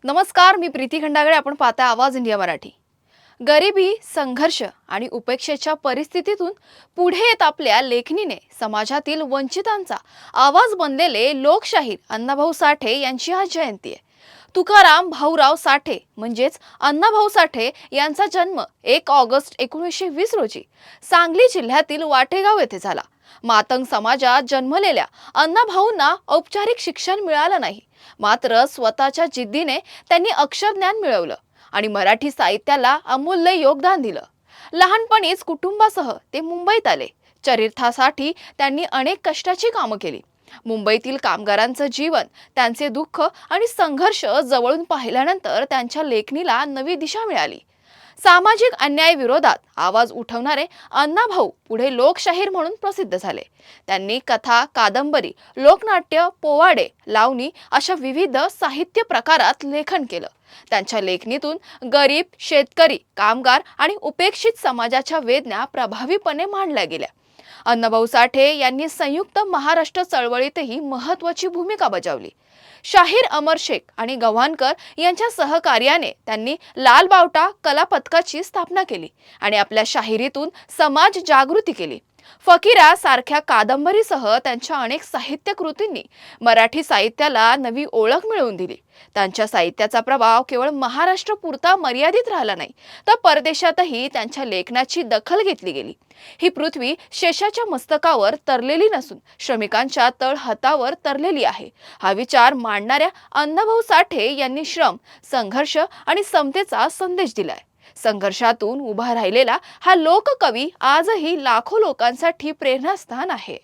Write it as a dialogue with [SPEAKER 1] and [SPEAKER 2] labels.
[SPEAKER 1] नमस्कार, मी प्रीती खंडागळे. आपण पाहता आवाज इंडिया मराठी. गरिबी, संघर्ष आणि उपेक्षेच्या परिस्थितीतून पुढे येत आपल्या लेखणीने समाजातील वंचितांचा आवाज बनलेले लोकशाहीर अण्णाभाऊ साठे यांची आज जयंती आहे. तुकाराम भाऊराव साठे म्हणजेच अण्णाभाऊ साठे यांचा जन्म 1 ऑगस्ट 1920 रोजी सांगली जिल्ह्यातील वाटेगाव येथे झाला. मातंग समाजात जन्मलेल्या अण्णाभाऊंना औपचारिक शिक्षण मिळालं नाही, मात्र स्वतःच्या जिद्दीने त्यांनी अक्षरज्ञान मिळवलं आणि मराठी साहित्याला अमूल्य योगदान दिलं. लहानपणीच कुटुंबासह ते मुंबईत आले. चरित्रासाठी त्यांनी अनेक कष्टाची कामं केली. मुंबईतील कामगारांचं जीवन, त्यांचे दुःख आणि संघर्ष जवळून पाहिल्यानंतर त्यांच्या लेखणीला नवी दिशा मिळाली. सामाजिक अन्याय विरोधात आवाज उठवणारे अण्णाभाऊ पुढे लोकशाहीर म्हणून प्रसिद्ध झाले. त्यांनी कथा, कादंबरी, लोकनाट्य, पोवाडे, लावणी अशा विविध साहित्य प्रकारात लेखन केलं. त्यांच्या लेखणीतून गरीब, शेतकरी, कामगार आणि उपेक्षित समाजाच्या वेदना प्रभावीपणे मांडल्या गेल्या. अण्णाभाऊ साठे यांनी संयुक्त महाराष्ट्र चळवळीतही महत्त्वाची भूमिका बजावली. शाहीर अमर शेख आणि गव्हाणकर यांच्या सहकार्याने त्यांनी लाल बावटा कला पथकाची स्थापना केली आणि आपल्या शाहिरीतून समाज जागृती केली. फकीरा सारख्या कादंबरीसह त्यांच्या अनेक साहित्य कृतींनी मराठी साहित्याला नवी ओळख मिळवून दिली. त्यांच्या साहित्याचा प्रभाव केवळ महाराष्ट्रापुरता मर्यादित राहिला नाही, तर परदेशातही त्यांच्या लेखनाची दखल घेतली गेली. ही पृथ्वी शेषाच्या मस्तकावर तरलेली नसून श्रमिकांच्या तळहातावर तरलेली आहे, हा विचार मांडणाऱ्या अण्णाभाऊ साठे यांनी श्रम, संघर्ष आणि समतेचा संदेश दिलाय. संघर्षातून उभा राहिलेला हा लोककवी आजही लाखो लोकांसाठी प्रेरणास्थान आहे.